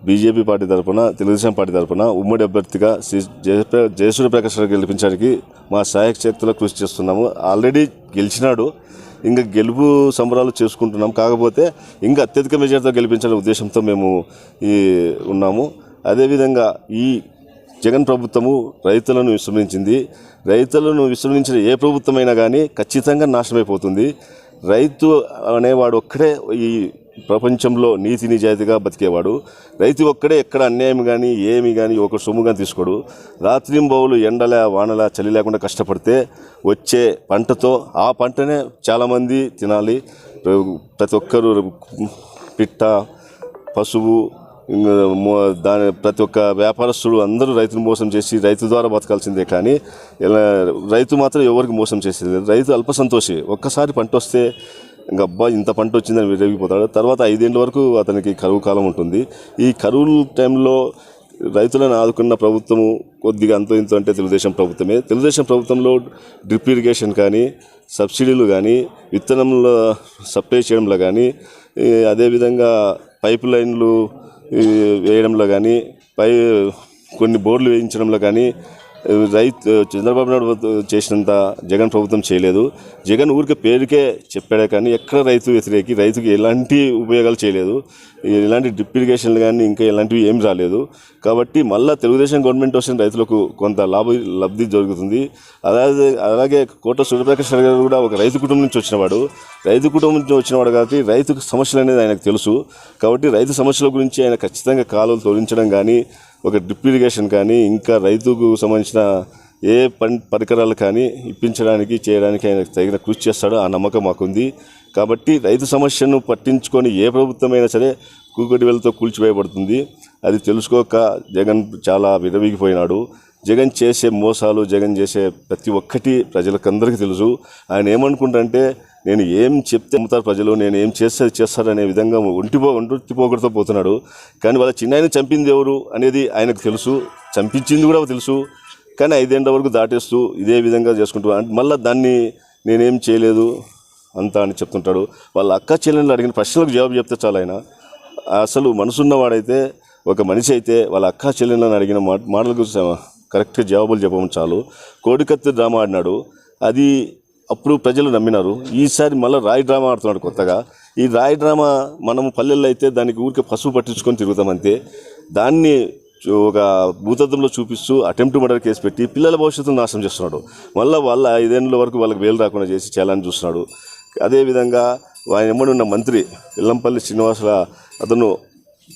BJP party తరఫున Telugu Desam party తరఫున ఉమ్మడి అభ్యర్థిగా శ్రీ జయసూర్య ప్రకాష్ గారు గెలిపించడానికి మా సహాయక శక్తుల కృషి చేస్తున్నాము. ఆల్రెడీ గెలిచినాడు, ఇంకా గెలుపు సంబరాలు చేసుకుంటున్నాం. కాకపోతే ఇంకా అత్యధిక మెజార్టీతో గెలిపించాలనే ఉద్దేశంతో మేము ఉన్నాము. అదేవిధంగా ఈ జగన్ ప్రభుత్వము రైతులను విస్మరించింది. రైతులను విస్మరించిన ఏ ప్రభుత్వమైనా కానీ ఖచ్చితంగా నాశనమైపోతుంది. రైతు అనేవాడు ఒక్కడే ఈ ప్రపంచంలో నీతి నిజాయితీగా బతికేవాడు. రైతు ఒక్కడే ఎక్కడ అన్యాయం కానీ ఏమి కానీ ఒక సొమ్ము కానీ తీసుకోడు. రాత్రింబవులు ఎండల వానల చలి లేకుండా కష్టపడితే వచ్చే పంటతో ఆ పంటనే చాలామంది తినాలి. ప్రతి ఒక్కరు పిట్ట పశువు దాని ప్రతి ఒక్క వ్యాపారస్తుడు అందరూ రైతును మోసం చేసి రైతు ద్వారా బతకాల్సిందే. కానీ ఇలా రైతు మాత్రం ఎవరికి మోసం చేసేది. రైతు అల్ప సంతోషి. ఒక్కసారి పంట వస్తే ఇంకా అబ్బా ఇంత పంట వచ్చిందని విరగిపోతాడు. తర్వాత 5 ఏళ్ళ వరకు అతనికి కరువు కాలం ఉంటుంది. ఈ కరువు టైంలో రైతులను ఆదుకున్న ప్రభుత్వము కొద్దిగా అంతో ఇంతో అంటే తెలుగుదేశం ప్రభుత్వమే. తెలుగుదేశం ప్రభుత్వంలో డ్రిప్ ఇరిగేషన్ కానీ సబ్సిడీలు కానీ విత్తనంలో సప్లై చేయడంలో కానీ అదేవిధంగా పైప్ లైన్లు వేయడంలో కానీ కొన్ని బోర్లు వేయించడంలో కానీ చంద్రబాబు నాయుడు చేసినంత జగన్ ప్రభుత్వం చేయలేదు. జగన్ ఊరికే పేరుకే చెప్పాడే కానీ ఎక్కడ రైతు వ్యతిరేకి, రైతుకి ఎలాంటి ఉపయోగాలు చేయలేదు. ఎలాంటి డ్రిప్ ఇరిగేషన్లు కానీ ఇంకా ఎలాంటివి ఏం రాలేదు. కాబట్టి మళ్ళీ తెలుగుదేశం గవర్నమెంట్ వచ్చిన రైతులకు కొంత లబ్ధి జరుగుతుంది. అలాగే కోట సూర్యప్రకాష్ గారు కూడా ఒక రైతు కుటుంబం నుంచి వచ్చినవాడు. రైతు కుటుంబం నుంచి వచ్చినవాడు కాబట్టి రైతుకు సమస్యలు అనేది ఆయనకు తెలుసు. కాబట్టి రైతు సమస్యల గురించి ఆయన ఖచ్చితంగా కాలువలు తొలగించడం కానీ ఒక డ్రిప్ ఇరిగేషన్ కానీ ఇంకా రైతుకు సంబంధించిన ఏ పరికరాలు కానీ ఇప్పించడానికి చేయడానికి ఆయన తగిన కృషి చేస్తాడో ఆ నమ్మకం మాకుంది. కాబట్టి రైతు సమస్యను పట్టించుకొని ఏ ప్రభుత్వమైనా సరే కూకటి వేలతో కూల్చివేయబడుతుంది. అది తెలుసుకోక జగన్ చాలా విరవీగిపోయినాడు. జగన్ చేసే మోసాలు, జగన్ చేసే ప్రతి ఒక్కటి ప్రజలకందరికీ తెలుసు. ఆయన ఏమనుకుంటారంటే నేను ఏం చెప్తే అమ్ముతారు ప్రజలు, నేను ఏం చేస్తే చేస్తారనే విధంగా ఒంటిపోగొడుతూ పోతున్నాడు. కానీ వాళ్ళ చిన్నాయన చంపింది ఎవరు అనేది ఆయనకు తెలుసు, చంపించింది కూడా తెలుసు. కానీ 5 ఏళ్ళ వరకు దాటేస్తూ ఇదే విధంగా చేసుకుంటూ మళ్ళీ దాన్ని నేనేం చేయలేదు అంతా అని చెప్తుంటాడు. వాళ్ళ అక్క చెల్లెళ్ళు అడిగిన ప్రశ్నలకు జవాబు చెప్తే చాలా. ఆయన అసలు మనసున్నవాడైతే ఒక మనిషి అయితే వాళ్ళ అక్క చెల్లెళ్ళని అడిగిన మాటలకు కరెక్ట్గా జవాబులు చెప్పమని చాలు. కోడికత్తి డ్రామా ఆడినాడు, అది అప్పుడు ప్రజలు నమ్మినారు. ఈసారి మళ్ళీ రాయి డ్రామా ఆడుతున్నాడు కొత్తగా. ఈ రాయి డ్రామా మనము పల్లెల్లో అయితే దానికి ఊరికే పసుపు పట్టించుకొని తిరుగుతామంతే. దాన్ని ఒక భూతత్వంలో చూపిస్తూ అటెంప్ట్ మర్డర్ కేసు పెట్టి పిల్లల భవిష్యత్తును నాశనం చేస్తున్నాడు. మళ్ళీ వాళ్ళ 5 ఏళ్ళ వరకు వాళ్ళకి వేలు రాకుండా చేసి చేయాలని చూస్తున్నాడు. అదేవిధంగా ఆయన ఎమ్మడి ఉన్న మంత్రి వెల్లంపల్లి శ్రీనివాసుల అతను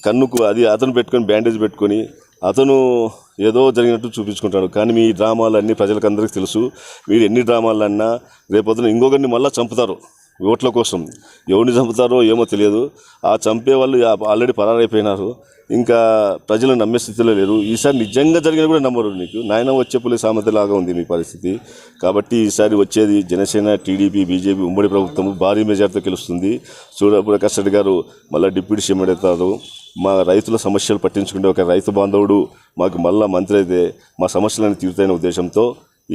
కన్నుకు అతను పెట్టుకొని బ్యాండేజ్ పెట్టుకొని అతను ఏదో జరిగినట్టు చూపించుకుంటాడు. కానీ మీ డ్రామాలన్నీ ప్రజలకందరికీ తెలుసు. మీరు ఎన్ని డ్రామాలన్నా రేపొద్దున ఇంకొకరిని మళ్ళీ చంపుతారు ఓట్ల కోసం. ఎవరిని చంపుతారో ఏమో తెలియదు. ఆ చంపే వాళ్ళు ఆల్రెడీ పరారైపోయినారు. ఇంకా ప్రజలు నమ్మే స్థితిలో లేరు. ఈసారి నిజంగా జరిగిన కూడా నమ్మరు. నీకు నాయన వచ్చే పులి సామెతలాగా ఉంది మీ పరిస్థితి. కాబట్టి ఈసారి వచ్చేది జనసేన, టీడీపీ, బీజేపీ ఉమ్మడి ప్రభుత్వం భారీ మెజార్టీతో గెలుస్తుంది. సూర్యప్రకాష్ రెడ్డి గారు మళ్ళీ డిప్యూటీ సీఎం అవుతారు. మా రైతుల సమస్యలు పట్టించుకుంటే ఒక రైతు బాంధవుడు మాకు మళ్ళీ మంత్రి అయితే మా సమస్యలను తీరుతాయనే ఉద్దేశంతో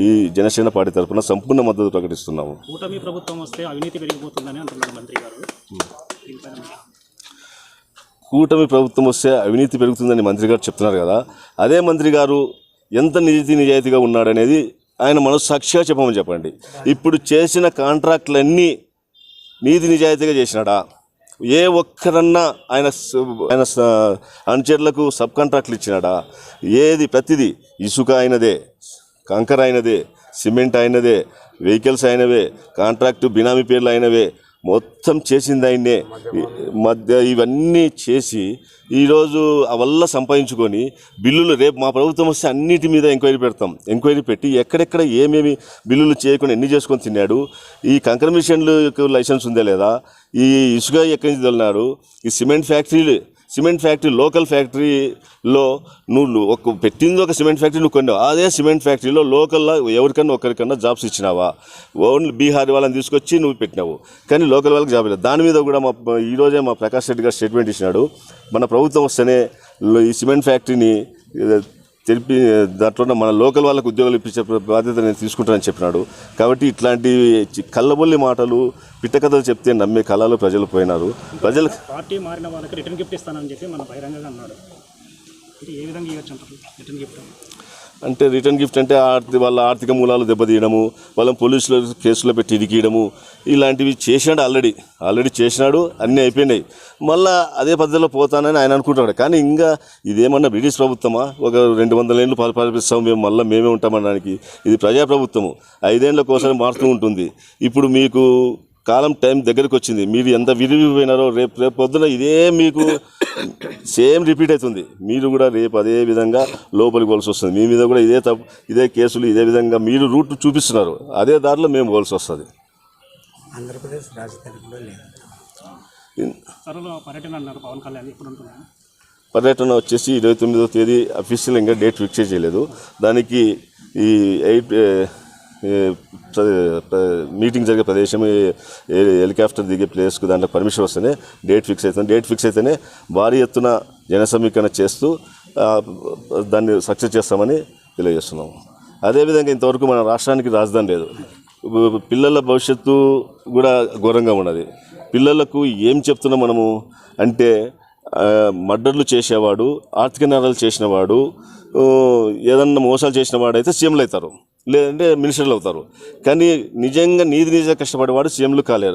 ఈ జనసేన పార్టీ తరఫున సంపూర్ణ మద్దతు ప్రకటిస్తున్నాము. కూటమి ప్రభుత్వం వస్తే అవినీతి పెరిగిపోతుందని అంటున్నారు మంత్రి గారు. కూటమి ప్రభుత్వం వస్తే అవినీతి పెరుగుతుందని మంత్రి గారు చెప్తున్నారు కదా. అదే మంత్రి గారు ఎంత నిజాయితీగా ఉన్నాడనేది ఆయన మనస్సాక్షిగా చెప్పండి. ఇప్పుడు చేసిన కాంట్రాక్టులన్నీ నీతి నిజాయితీగా చేసినాడా? ఏ ఒక్కరన్నా ఆయన అనుచరులకు సబ్ కాంట్రాక్టులు ఇచ్చినాడా? ఏది ప్రతిదీ ఇసుక అయినదే, కంకర అయినదే, సిమెంట్ అయినదే, వెహికల్స్ అయినవే, కాంట్రాక్టు బినామీ పేర్లు అయినవే, మొత్తం చేసింది ఆయన్నే. ఇవన్నీ చేసి ఈరోజు అవల్ల సంపాదించుకొని బిల్లులు రేపు మా ప్రభుత్వం వస్తే అన్నిటి మీద ఎంక్వైరీ పెడతాం. ఎంక్వైరీ పెట్టి ఎక్కడెక్కడ ఏమేమి బిల్లులు చేయకుండా ఎన్ని చేసుకొని తిన్నాడు, ఈ కంకర మిషన్లు లైసెన్స్ ఉందా లేదా, ఈ ఇసుక ఎక్కడి నుంచి తోలినాడు, ఈ సిమెంట్ ఫ్యాక్టరీ లోకల్ ఫ్యాక్టరీలో నువ్వు పెట్టింది ఒక సిమెంట్ ఫ్యాక్టరీ నువ్వు కొన్నావు. అదే సిమెంట్ ఫ్యాక్టరీలో లోకల్లో ఎవరికన్నా ఒకరికన్నా జాబ్స్ ఇచ్చినావా? ఓన్లీ బీహార్ వాళ్ళని తీసుకొచ్చి నువ్వు పెట్టినావు, కానీ లోకల్ వాళ్ళకి జాబ్ లేదు. దాని మీద కూడా ఈరోజే మా ప్రకాష్ రెడ్డి గారు స్టేట్మెంట్ ఇచ్చినాడు. మన ప్రభుత్వం వస్తేనే ఈ సిమెంట్ ఫ్యాక్టరీని తెలిపి దాంట్లో మన లోకల్ వాళ్ళకు ఉద్యోగాలు ఇప్పించే బాధ్యత నేను తీసుకుంటానని చెప్పినాడు. కాబట్టి ఇట్లాంటి కళ్ళబొల్లి మాటలు, పిట్టకథలు చెప్తే నమ్మే కళలు ప్రజలు పోయినారు. పార్టీ మారిన వాళ్ళకి రిటర్న్ గిఫ్ట్ ఇస్తానని చెప్పి మన బహిరంగంగా అన్నాడు. అంటే ఏ విధంగా ఇవ్వచ్చు అంటారు రిటర్న్ గిఫ్ట్? అంటే రిటర్న్ గిఫ్ట్ అంటే వాళ్ళ ఆర్థిక మూలాలు దెబ్బతీయడము, వాళ్ళని పోలీసులు కేసులో పెట్టి ఇరికియడము, ఇలాంటివి చేసినాడు. ఆల్రెడీ చేసినాడు, అన్నీ అయిపోయినాయి. మళ్ళా అదే పద్ధతిలో పోతానని ఆయన అనుకుంటున్నాడు. కానీ ఇంకా ఇదేమన్నా బ్రిటిష్ ప్రభుత్వమా? ఒక 200 ఏళ్ళు పరిపాలిస్తాం మేము, మళ్ళీ మేమే ఉంటామనడానికి. ఇది ప్రజాప్రభుత్వము, 5 ఏళ్ళకోసారి మారుతూ ఉంటుంది. ఇప్పుడు మీకు కాలం టైం దగ్గరికి వచ్చింది. మీరు ఎంత విరిగిపోయినారో రేపు పొద్దున ఇదే మీకు సేమ్ రిపీట్ అవుతుంది. మీరు కూడా రేపు అదే విధంగా లోపలికి పోవాల్సి వస్తుంది. మీ మీద కూడా ఇదే కేసులు, ఇదే విధంగా మీరు రూట్ చూపిస్తున్నారు. అదే దారిలో మేము పోవాల్సి వస్తుంది. ఆంధ్రప్రదేశ్ రాజధాని కూడా లేదు. ఇన్- పర్యటన అన్నారు పవన్ కళ్యాణ్, ఎప్పుడు ఉంటున్నారు? పర్యటన వచ్చేసి 29వ తేదీ అఫీషియల్ ఇంకా డేట్ ఫిక్స్ చేయలేదు. దానికి ఈ మీటింగ్ జరిగే ప్రదేశం, హెలికాప్టర్ దిగే ప్లేస్కు దాంట్లో పర్మిషన్ వస్తేనే డేట్ ఫిక్స్ అవుతుంది. డేట్ ఫిక్స్ అయితేనే భారీ ఎత్తున జన సమీకరణ చేస్తూ దాన్ని సక్సెస్ చేస్తామని తెలియజేస్తున్నాము. అదేవిధంగా ఇంతవరకు మన రాష్ట్రానికి రాజధాని లేదు. పిల్లల భవిష్యత్తు కూడా ఘోరంగా ఉన్నది. పిల్లలకు ఏం చెప్తున్నాం మనము అంటే, మర్డర్లు చేసేవాడు, ఆర్థిక నేరాలు చేసినవాడు, ఏదన్నా మోసాలు చేసిన వాడైతే సీఎంలు అవుతారు, లేదంటే మినిస్టర్లు అవుతారు. కానీ నిజంగా నీతి కష్టపడేవాడు సీఎంలు కాలేరు.